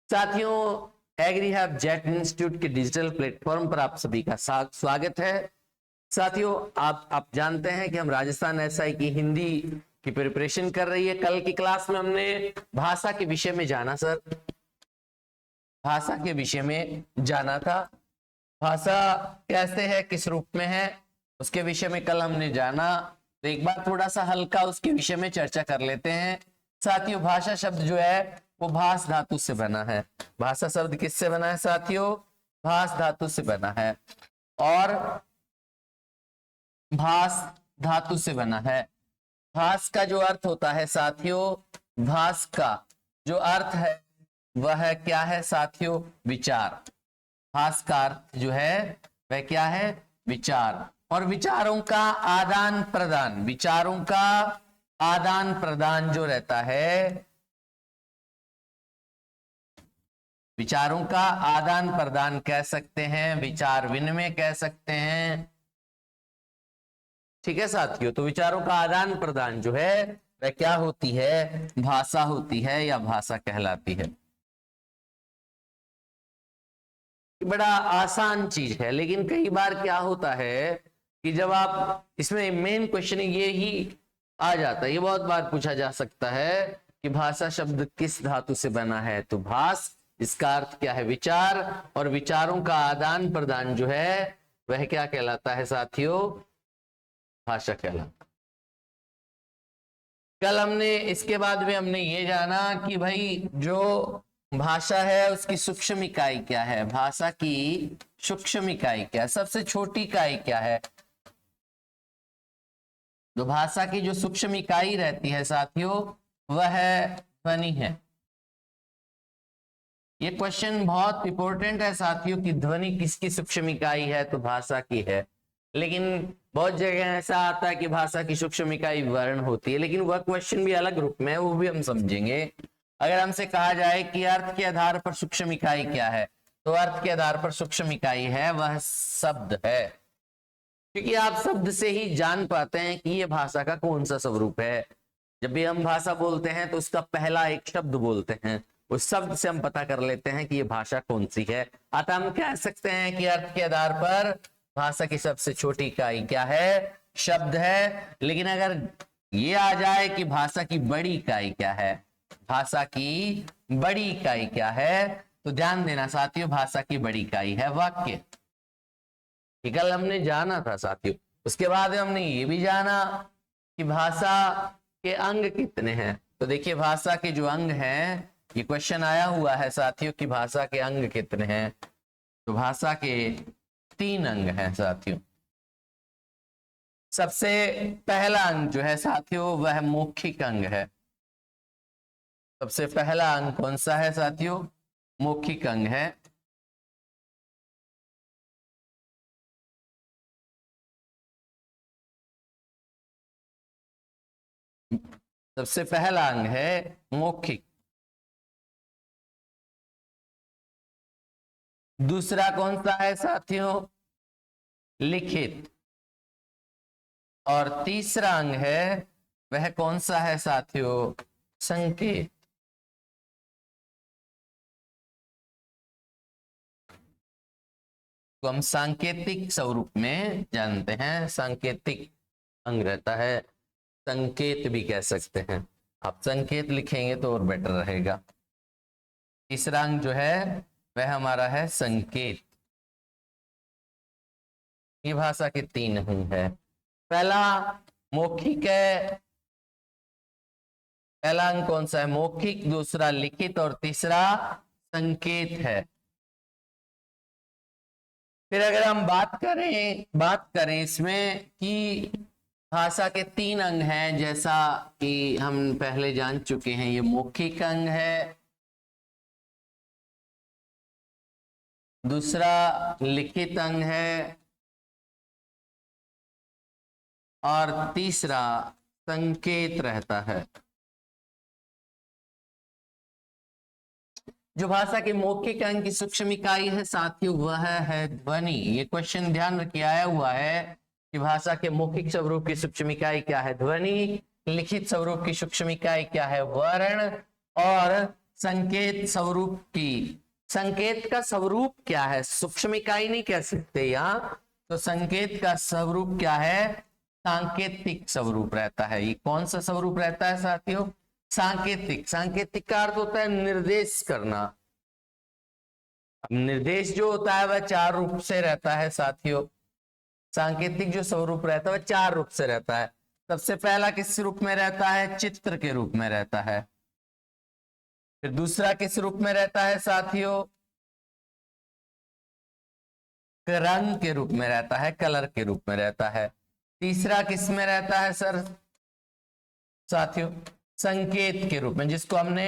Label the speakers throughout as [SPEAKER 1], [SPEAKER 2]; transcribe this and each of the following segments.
[SPEAKER 1] साथियों, agree have jet institute के digital platform पर आप सभी का स्वागत है। साथियों, आप जानते हैं कि हम राजस्थान एसआई की हिंदी की प्रिपरेशन कर रही है। कल की क्लास में हमने भाषा के विषय में जाना सर, भाषा के विषय में जाना था। भाषा कैसे है, किस रूप में है, उसके विषय में कल हमने जाना। तो एक बार थोड़ा सा हल्का उसके विषय में चर्चा कर लेते हैं। साथियों, भाषा शब्द जो है वो भास धातु से बना है। भाषा शब्द किससे बना है साथियों? भास धातु से बना है और भास धातु से बना है। भास का जो अर्थ होता है साथियों, भास का जो अर्थ है वह क्या है साथियों? विचार। भास का अर्थ जो है वह क्या है? विचार। और विचारों का आदान प्रदान, विचारों का आदान प्रदान जो रहता है, विचारों का आदान प्रदान कह सकते हैं, विचार विनिमय कह सकते हैं। ठीक है साथियों, तो विचारों का आदान प्रदान जो है वह क्या होती है? भाषा होती है या भाषा कहलाती है। बड़ा आसान चीज है, लेकिन कई बार क्या होता है कि जब आप इसमें मेन क्वेश्चन ये ही आ जाता है, ये बहुत बार पूछा जा सकता है कि भाषा शब्द किस धातु से बना है। तो भास, इसका अर्थ क्या है? विचार। और विचारों का आदान प्रदान जो है वह क्या कहलाता है साथियों? भाषा कहलाता। कल हमने इसके बाद में हमने ये जाना कि भाई जो भाषा है उसकी सूक्ष्म इकाई क्या है, भाषा की सूक्ष्म इकाई क्या है, सबसे छोटी इकाई क्या है। जो भाषा की जो सूक्ष्म इकाई रहती है साथियों वह ध्वनि है। ये क्वेश्चन बहुत इंपॉर्टेंट है साथियों कि ध्वनि किसकी सूक्ष्म इकाई है, तो भाषा की है। लेकिन बहुत जगह ऐसा आता है कि भाषा की सूक्ष्म इकाई वर्ण होती है, लेकिन वह क्वेश्चन भी अलग रूप में है, वो भी हम समझेंगे। अगर हमसे कहा जाए कि अर्थ के आधार पर सूक्ष्म इकाई क्या है, तो अर्थ के आधार पर सूक्ष्म इकाई है वह शब्द है, क्योंकि आप शब्द से ही जान पाते हैं कि यह भाषा का कौन सा स्वरूप है। जब भी हम भाषा बोलते हैं तो उसका पहला एक शब्द बोलते हैं, उस शब्द से हम पता कर लेते हैं कि यह भाषा कौन सी है। अतः हम कह सकते हैं कि अर्थ के आधार पर भाषा की सबसे छोटी इकाई क्या है? शब्द है। लेकिन अगर ये आ जाए कि भाषा की बड़ी इकाई क्या है, भाषा की बड़ी इकाई क्या है, तो ध्यान देना साथियों, भाषा की बड़ी इकाई है वाक्य। कल हमने जाना था साथियों। उसके बाद हमने ये भी जाना कि भाषा के अंग कितने हैं। तो देखिए, भाषा के जो अंग हैं, ये क्वेश्चन आया हुआ है साथियों कि भाषा के अंग कितने हैं। तो भाषा के 3 अंग हैं साथियों। सबसे पहला अंग जो है साथियों वह मौखिक अंग है। सबसे पहला अंग कौन सा है साथियों? मौखिक अंग है। सबसे पहला अंग है मौखिक। दूसरा कौन सा है साथियों? लिखित। और तीसरा अंग है वह कौन सा है साथियों? संकेत। तो हम सांकेतिक स्वरूप में जानते हैं, सांकेतिक अंग रहता है, संकेत भी कह सकते हैं। आप संकेत लिखेंगे तो और बेटर रहेगा। तीसरा अंग जो है वह हमारा है संकेत। ये भाषा के 3 अंग है। पहला मौखिक है। पहला अंग कौन सा है? मौखिक। दूसरा लिखित और तीसरा संकेत है। फिर अगर हम बात करें इसमें कि भाषा के 3 अंग हैं, जैसा कि हम पहले जान चुके हैं। ये मौखिक अंग है, दूसरा लिखित अंग है और तीसरा संकेत रहता है। जो भाषा के मौखिक अंग की सूक्ष्म इकाई है साथियों वह है ध्वनि। ये क्वेश्चन ध्यान रखिए आया हुआ है कि भाषा के मौखिक स्वरूप की सूक्ष्म इकाई क्या है? ध्वनि। लिखित स्वरूप की सूक्ष्म इकाई क्या है? वर्ण। और संकेत स्वरूप की। संकेत का स्वरूप क्या है, सूक्ष्म इकाई नहीं कह सकते यहाँ, तो संकेत का स्वरूप क्या है, सांकेतिक स्वरूप रहता है। ये कौन सा स्वरूप रहता है साथियों, सांकेतिक। सांकेतिक का अर्थ होता है निर्देश करना। निर्देश जो होता है वह 4 रूप से रहता है साथियों। सांकेतिक जो स्वरूप रहता है वह 4 रूप से रहता है। सबसे पहला किस रूप में रहता है, चित्र के रूप में रहता है। फिर दूसरा किस रूप में रहता है साथियों, रंग के रूप में रहता है, कलर के रूप में रहता है। तीसरा किस में रहता है सर साथियों, संकेत के रूप में, जिसको हमने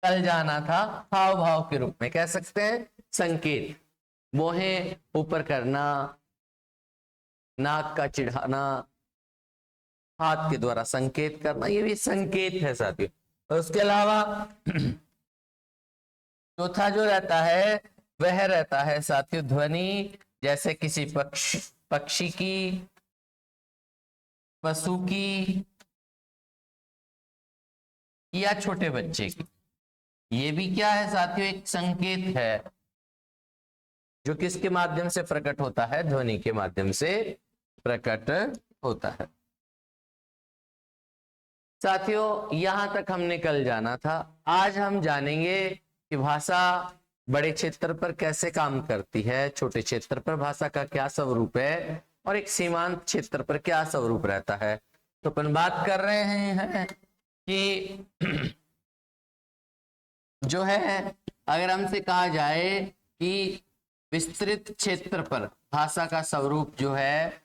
[SPEAKER 1] कल जाना था हाव भाव के रूप में कह सकते हैं संकेत। मोहे ऊपर करना, नाक का चिढ़ाना, हाथ के द्वारा संकेत करना, ये भी संकेत है साथियों। और उसके अलावा चौथा जो रहता है वह रहता है साथियों ध्वनि। जैसे किसी पक्षी की, पशु की या छोटे बच्चे की, ये भी क्या है साथियों, एक संकेत है जो किसके माध्यम से प्रकट होता है, ध्वनि के माध्यम से प्रकट होता है। साथियों यहां तक हमने कल जाना था। आज हम जानेंगे कि भाषा बड़े क्षेत्र पर कैसे काम करती है, छोटे क्षेत्र पर भाषा का क्या स्वरूप है, और एक सीमांत क्षेत्र पर क्या स्वरूप रहता है। तो अपन बात कर रहे हैं कि जो है अगर हमसे कहा जाए कि विस्तृत क्षेत्र पर भाषा का स्वरूप जो है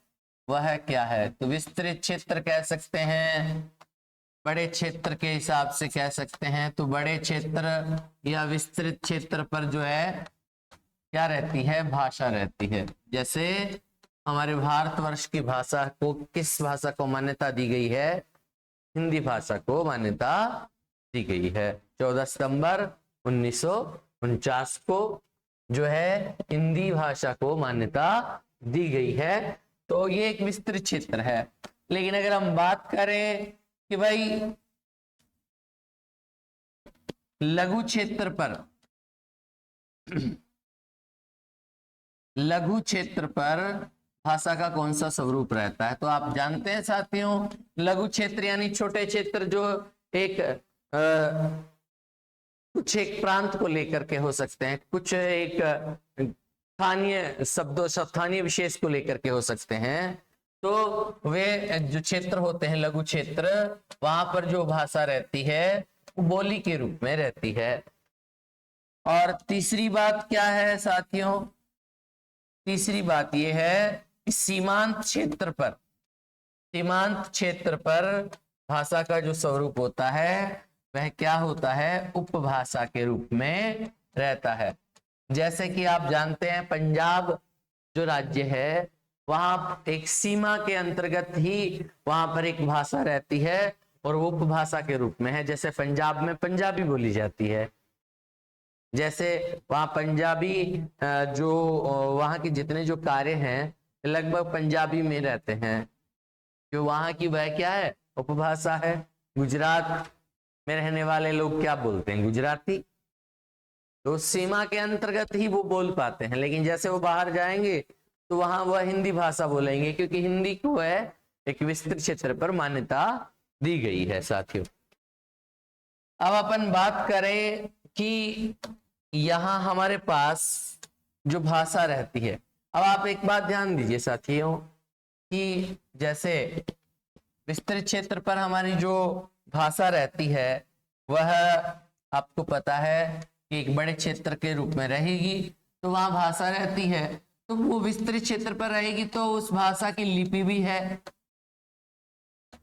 [SPEAKER 1] वह क्या है, तो विस्तृत क्षेत्र कह सकते हैं, बड़े क्षेत्र के हिसाब से कह सकते हैं। तो बड़े क्षेत्र या विस्तृत क्षेत्र पर जो है क्या रहती है, भाषा रहती है। जैसे हमारे भारतवर्ष की भाषा को, किस भाषा को मान्यता दी गई है, हिंदी भाषा को मान्यता दी गई है। 14 सितंबर 1949 को जो है हिंदी भाषा को मान्यता दी गई है। तो ये एक विस्तृत क्षेत्र है। लेकिन अगर हम बात करें कि भाई लघु क्षेत्र पर, लघु क्षेत्र पर भाषा का कौन सा स्वरूप रहता है, तो आप जानते हैं साथियों लघु क्षेत्र यानी छोटे क्षेत्र जो एक कुछ एक प्रांत को लेकर के हो सकते हैं, कुछ एक स्थानीय शब्दों, स्थानीय विशेष को लेकर के हो सकते हैं। तो वे जो क्षेत्र होते हैं लघु क्षेत्र, वहां पर जो भाषा रहती है वो बोली के रूप में रहती है। और तीसरी बात क्या है साथियों, तीसरी बात यह है कि सीमांत क्षेत्र पर, सीमांत क्षेत्र पर भाषा का जो स्वरूप होता है वह क्या होता है, उपभाषा के रूप में रहता है। जैसे कि आप जानते हैं पंजाब जो राज्य है वहां एक सीमा के अंतर्गत ही वहां पर एक भाषा रहती है और वो उपभाषा के रूप में है। जैसे पंजाब में पंजाबी बोली जाती है, जैसे वहां पंजाबी जो वहां के जितने जो कार्य हैं लगभग पंजाबी में रहते हैं, जो वहां की वह क्या है, उपभाषा है। गुजरात में रहने वाले लोग क्या बोलते हैं, गुजराती। तो सीमा के अंतर्गत ही वो बोल पाते हैं, लेकिन जैसे वो बाहर जाएंगे तो वहां वह हिंदी भाषा बोलेंगे, क्योंकि हिंदी को है एक विस्तृत क्षेत्र पर मान्यता दी गई है साथियों। अब अपन बात करें कि यहां हमारे पास जो भाषा रहती है, अब आप एक बात ध्यान दीजिए साथियों कि जैसे विस्तृत क्षेत्र पर हमारी जो भाषा रहती है वह आपको पता है कि एक बड़े क्षेत्र के रूप में रहेगी, तो वहां भाषा रहती है, तो वो विस्तृत क्षेत्र पर रहेगी तो उस भाषा की लिपि भी है,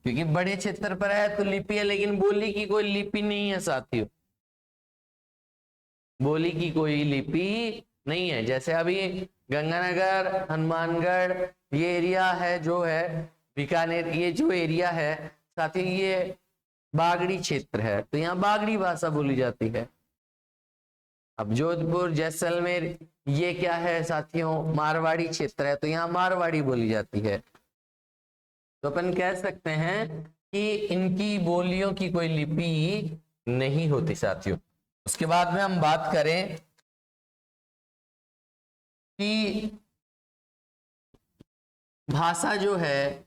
[SPEAKER 1] क्योंकि बड़े क्षेत्र पर है तो लिपि है, लेकिन बोली की कोई लिपि नहीं है साथियों, बोली की कोई लिपि नहीं है। जैसे अभी गंगानगर, हनुमानगढ़ ये एरिया है जो है, बीकानेर ये जो एरिया है साथियों, ये बागड़ी क्षेत्र है, तो यहाँ बागड़ी भाषा बोली जाती है। अब जोधपुर, जैसलमेर ये क्या है साथियों, मारवाड़ी क्षेत्र है, तो यहाँ मारवाड़ी बोली जाती है। तो अपन कह सकते हैं कि इनकी बोलियों की कोई लिपि नहीं होती साथियों। उसके बाद में हम बात करें कि भाषा जो है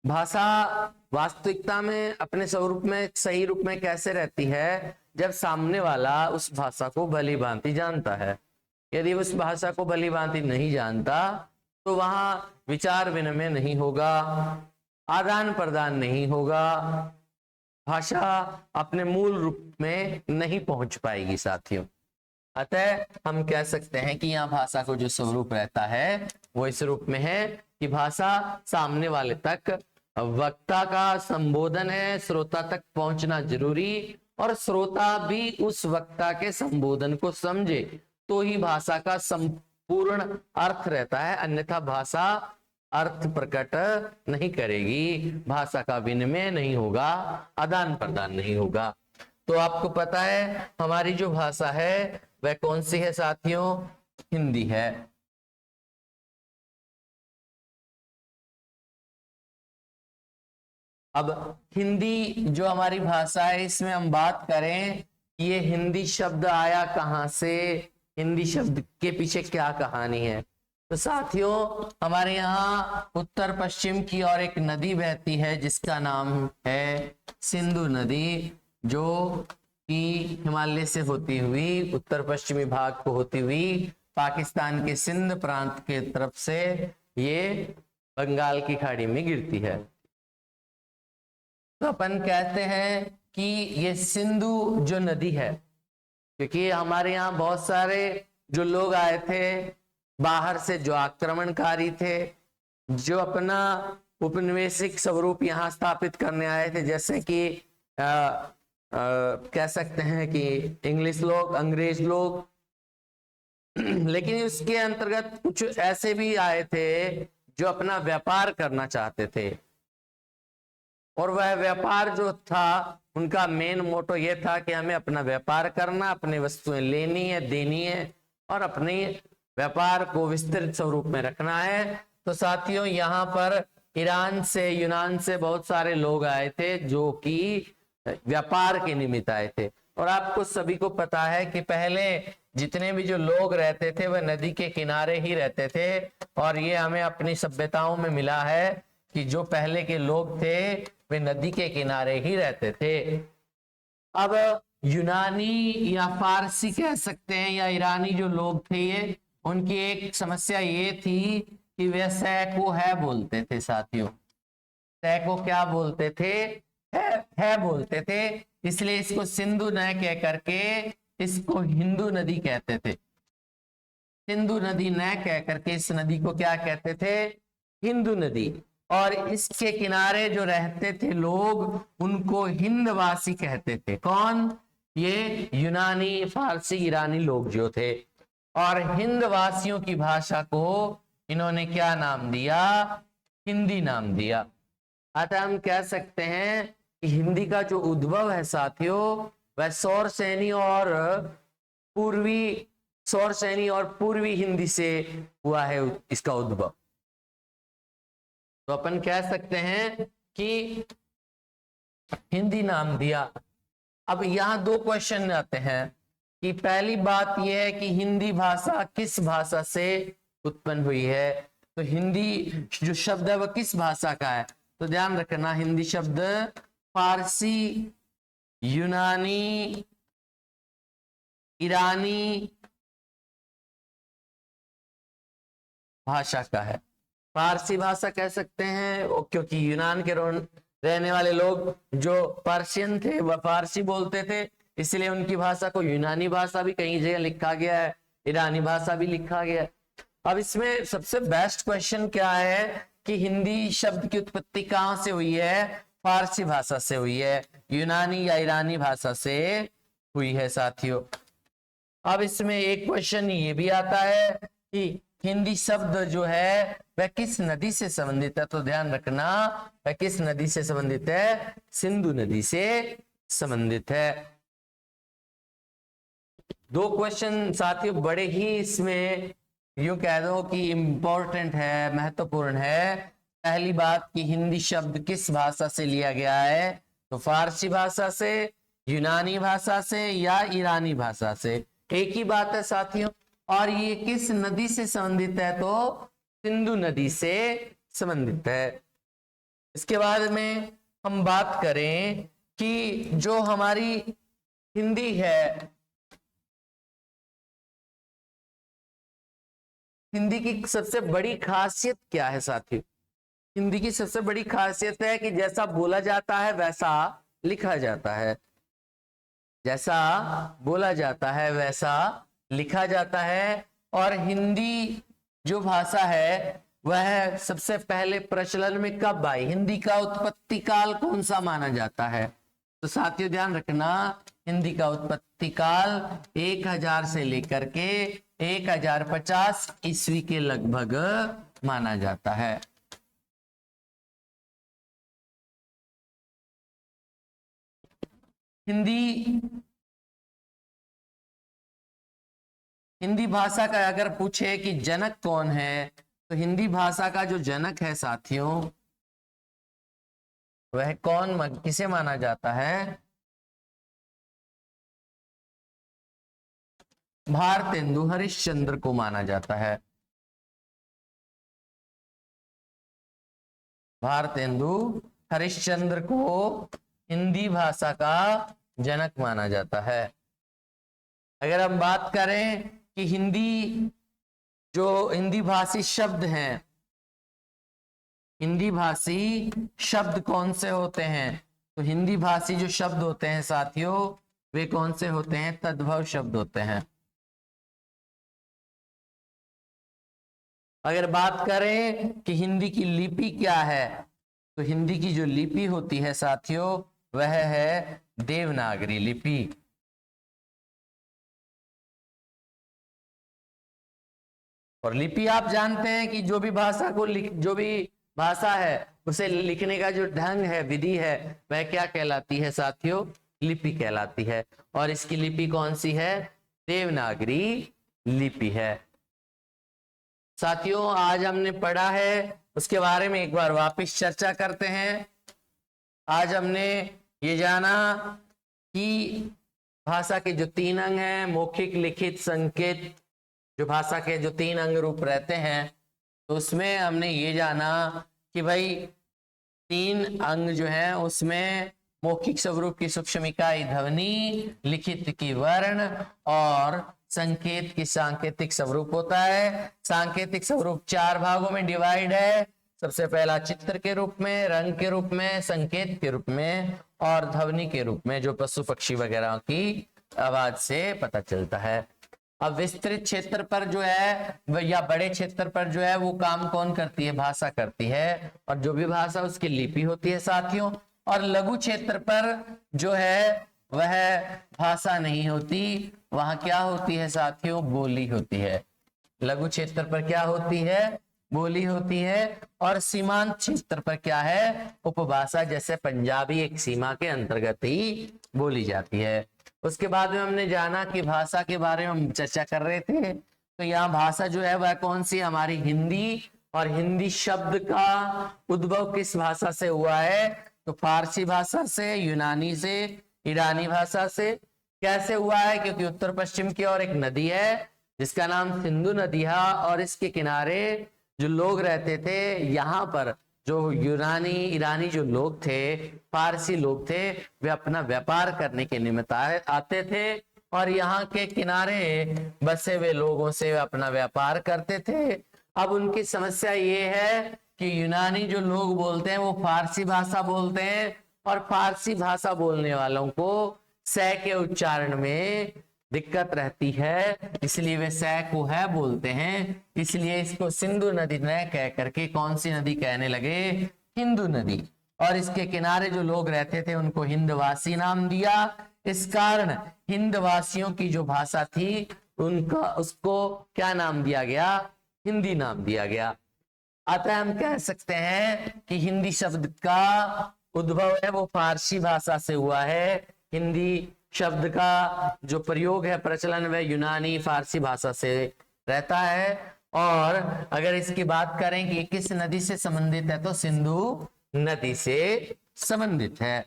[SPEAKER 1] भाषा वास्तविकता में अपने स्वरूप में सही रूप में कैसे रहती है, जब सामने वाला उस भाषा को भली भांति जानता है। यदि उस भाषा को भली भांति नहीं जानता तो वहां विचार विनिमय नहीं होगा, आदान प्रदान नहीं होगा, भाषा अपने मूल रूप में नहीं पहुंच पाएगी साथियों। अतः हम कह सकते हैं कि यहाँ भाषा को जो स्वरूप रहता है वो इस रूप में है कि भाषा सामने वाले तक वक्ता का संबोधन है, श्रोता तक पहुंचना जरूरी, और श्रोता भी उस वक्ता के संबोधन को समझे तो ही भाषा का संपूर्ण अर्थ रहता है, अन्यथा भाषा अर्थ प्रकट नहीं करेगी, भाषा का विनिमय नहीं होगा, आदान प्रदान नहीं होगा। तो आपको पता है हमारी जो भाषा है वह कौन सी है साथियों? हिंदी है। अब हिंदी जो हमारी भाषा है इसमें हम बात करें ये हिंदी शब्द आया कहां से, हिंदी शब्द के पीछे क्या कहानी है। तो साथियों हमारे यहाँ उत्तर पश्चिम की ओर एक नदी बहती है जिसका नाम है सिंधु नदी, जो कि हिमालय से होती हुई उत्तर पश्चिमी भाग को होती हुई पाकिस्तान के सिंध प्रांत के तरफ से ये बंगाल की खाड़ी में गिरती है। तो अपन कहते हैं कि ये सिंधु जो नदी है, क्योंकि हमारे यहाँ बहुत सारे जो लोग आए थे बाहर से, जो आक्रमणकारी थे, जो अपना उपनिवेशिक स्वरूप यहाँ स्थापित करने आए थे, जैसे कि कह सकते हैं कि इंग्लिश लोग, अंग्रेज लोग, लेकिन उसके अंतर्गत कुछ ऐसे भी आए थे जो अपना व्यापार करना चाहते थे, और वह व्यापार जो था उनका मेन मोटो ये था कि हमें अपना व्यापार करना, अपनी वस्तुएं लेनी है, देनी है, और अपने व्यापार को विस्तृत स्वरूप में रखना है। तो साथियों यहाँ पर ईरान से, यूनान से बहुत सारे लोग आए थे जो कि व्यापार के निमित्त आए थे। और आपको सभी को पता है कि पहले जितने भी जो लोग रहते थे वह नदी के किनारे ही रहते थे, और ये हमें अपनी सभ्यताओं में मिला है कि जो पहले के लोग थे वे नदी के किनारे ही रहते थे। अब यूनानी या फारसी कह सकते हैं या ईरानी जो लोग थे ये, उनकी एक समस्या ये थी कि वे सै को है बोलते थे साथियों। सै को क्या बोलते थे? है बोलते थे, इसलिए इसको सिंधु न कह करके इसको हिंदू नदी कहते थे। सिंधु नदी न कह करके इस नदी को क्या कहते थे? हिंदू नदी। और इसके किनारे जो रहते थे लोग उनको हिंदवासी कहते थे। कौन? ये यूनानी, फारसी, ईरानी लोग जो थे। और हिंदवासियों की भाषा को इन्होंने क्या नाम दिया? हिंदी नाम दिया। अतः हम कह सकते हैं कि हिंदी का जो उद्भव है साथियों वह सौरसेनी और पूर्वी हिंदी से हुआ है इसका उद्भव। तो अपन कह सकते हैं कि हिंदी नाम दिया। अब यहाँ दो क्वेश्चन आते हैं कि पहली बात यह है कि हिंदी भाषा किस भाषा से उत्पन्न हुई है। तो हिंदी जो शब्द है वह किस भाषा का है? तो ध्यान रखना, हिंदी शब्द फारसी, यूनानी, ईरानी भाषा का है। फारसी भाषा कह सकते हैं क्योंकि यूनान के रहने वाले लोग जो पर्शियन थे वह फारसी बोलते थे, इसलिए उनकी भाषा को यूनानी भाषा भी कई जगह लिखा गया है, ईरानी भाषा भी लिखा गया है। अब इसमें सबसे बेस्ट क्वेश्चन क्या है कि हिंदी शब्द की उत्पत्ति कहां से हुई है? फारसी भाषा से हुई है, यूनानी या ईरानी भाषा से हुई है साथियों। अब इसमें एक क्वेश्चन ये भी आता है कि हिंदी शब्द जो है वह किस नदी से संबंधित है। तो ध्यान रखना, वह किस नदी से संबंधित है? सिंधु नदी से संबंधित है। दो क्वेश्चन साथियों बड़े ही इसमें यूं कह दो कि इंपॉर्टेंट है, महत्वपूर्ण है। पहली बात कि हिंदी शब्द किस भाषा से लिया गया है, तो फारसी भाषा से, यूनानी भाषा से या ईरानी भाषा से। एक ही बात है साथियों। और ये किस नदी से संबंधित है, तो सिंधु नदी से संबंधित है। इसके बाद में हम बात करें कि जो हमारी हिंदी है, हिंदी की सबसे बड़ी खासियत क्या है साथियों? हिंदी की सबसे बड़ी खासियत है कि जैसा बोला जाता है वैसा लिखा जाता है। जैसा बोला जाता है वैसा लिखा जाता है। और हिंदी जो भाषा है वह सबसे पहले प्रचलन में कब आई, हिंदी का उत्पत्ति काल कौन सा माना जाता है? तो साथियों ध्यान रखना, हिंदी का उत्पत्ति काल 1000 से लेकर के 1050 ईस्वी के लगभग माना जाता है। हिंदी भाषा का अगर पूछे कि जनक कौन है, तो हिंदी भाषा का जो जनक है साथियों, वह किसे माना जाता है? भारतेंदु हरिश्चंद्र को माना जाता है। भारतेंदु हरिश्चंद्र को हिंदी भाषा का जनक माना जाता है। अगर हम बात करें कि हिंदी भाषी शब्द हैं, हिंदी भाषी शब्द कौन से होते हैं, तो हिंदी भाषी जो शब्द होते हैं साथियों, वे कौन से होते हैं? तद्भव शब्द होते हैं। अगर बात करें कि हिंदी की लिपि क्या है, तो हिंदी की जो लिपि होती है साथियों, वह है देवनागरी लिपि। और लिपि आप जानते हैं कि जो भी भाषा है उसे लिखने का जो ढंग है, विधि है, वह क्या कहलाती है साथियों? लिपि कहलाती है। और इसकी लिपि कौन सी है? देवनागरी लिपि है। साथियों आज हमने पढ़ा है, उसके बारे में एक बार वापस चर्चा करते हैं। आज हमने ये जाना कि भाषा के जो 3 अंग हैं, मौखिक, लिखित, संकेत, जो भाषा के जो 3 अंग रूप रहते हैं, तो उसमें हमने ये जाना कि भाई 3 अंग जो है उसमें मौखिक स्वरूप की सूक्ष्म इकाई ध्वनि, लिखित की वर्ण और संकेत की सांकेतिक स्वरूप होता है। सांकेतिक स्वरूप 4 भागों में डिवाइड है। सबसे पहला चित्र के रूप में, रंग के रूप में, संकेत के रूप में और ध्वनि के रूप में, जो पशु पक्षी वगैरह की आवाज से पता चलता है। अब विस्तृत क्षेत्र पर जो है या बड़े क्षेत्र पर जो है वो काम कौन करती है? भाषा करती है। और जो भी भाषा उसकी लिपि होती है साथियों। और लघु क्षेत्र पर जो है वह भाषा नहीं होती, वहां क्या होती है साथियों? बोली होती है। लघु क्षेत्र पर क्या होती है? बोली होती है। और सीमांत क्षेत्र पर क्या है? उपभाषा, जैसे पंजाबी एक सीमा के अंतर्गत ही बोली जाती है। उसके बाद में हमने जाना कि भाषा के बारे में हम चर्चा कर रहे थे, तो यहाँ भाषा जो है वह कौन सी? हमारी हिंदी। और हिंदी शब्द का उद्भव किस भाषा से हुआ है? तो फारसी भाषा से, यूनानी से, ईरानी भाषा से। कैसे हुआ है? क्योंकि उत्तर पश्चिम की ओर एक नदी है जिसका नाम सिंधु नदी है, और इसके किनारे जो लोग रहते थे, यहाँ पर जो यूनानी ईरानी जो लोग थे, फारसी लोग थे, वे अपना व्यापार करने के निमित्त आते थे और यहाँ के किनारे बसे हुए लोगों से अपना व्यापार करते थे। अब उनकी समस्या ये है कि यूनानी जो लोग बोलते हैं वो फारसी भाषा बोलते हैं, और फारसी भाषा बोलने वालों को सै के उच्चारण में दिक्कत रहती है, इसलिए वे सै को है बोलते हैं। इसलिए इसको सिंधु नदी न कह करके कौन सी नदी कहने लगे? हिंदू नदी। और इसके किनारे जो लोग रहते थे उनको हिंदवासी नाम दिया। इस कारण हिंदवासियों की जो भाषा थी उसको क्या नाम दिया गया? हिंदी नाम दिया गया। अतः हम कह सकते हैं कि हिंदी शब्द का उद्भव है वो फारसी भाषा से हुआ है। हिंदी शब्द का जो प्रयोग है, प्रचलन, वह यूनानी फारसी भाषा से रहता है। और अगर इसकी बात करें कि किस नदी से संबंधित है तो सिंधु नदी से संबंधित है।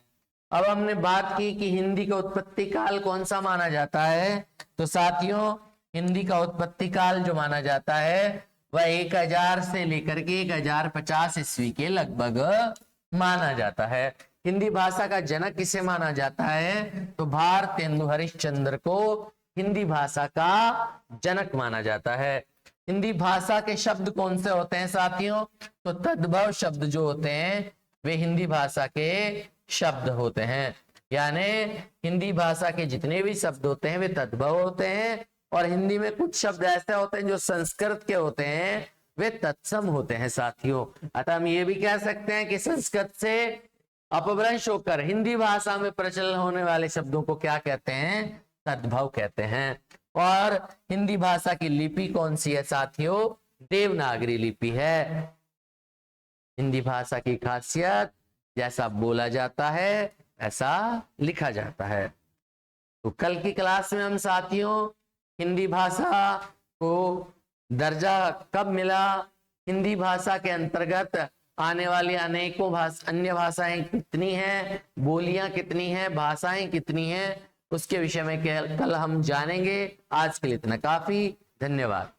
[SPEAKER 1] अब हमने बात की कि हिंदी का उत्पत्ति काल कौन सा माना जाता है, तो साथियों हिंदी का उत्पत्ति काल जो माना जाता है वह 1000 से लेकर के 1050 ईस्वी के लगभग माना जाता है। हिंदी भाषा का जनक किसे माना जाता है, तो भारतेंदु हरिश्चंद्र को हिंदी भाषा का जनक माना जाता है। हिंदी भाषा के शब्द कौन से होते हैं साथियों, तो तद्भव शब्द जो होते हैं वे हिंदी भाषा के शब्द होते हैं। यानी हिंदी भाषा के जितने भी शब्द होते हैं वे तद्भव होते हैं, और हिंदी में कुछ शब्द ऐसे होते हैं जो संस्कृत के होते हैं वे तत्सम होते हैं साथियों। अतः हम ये भी कह सकते हैं कि संस्कृत से अपभ्रंश होकर हिंदी भाषा में प्रचलन होने वाले शब्दों को क्या कहते हैं, तद्भव कहते हैं। और हिंदी भाषा की लिपि कौन सी है साथियों, देवनागरी लिपि है। हिंदी भाषा की खासियत जैसा बोला जाता है ऐसा लिखा जाता है। तो कल की क्लास में हम साथियों हिंदी भाषा को दर्जा कब मिला, हिंदी भाषा के अंतर्गत आने वाली अनेकों अन्य भाषाएं कितनी हैं, बोलियां कितनी हैं, भाषाएं कितनी हैं, उसके विषय में कल हम जानेंगे। आज के लिए इतना काफी, धन्यवाद।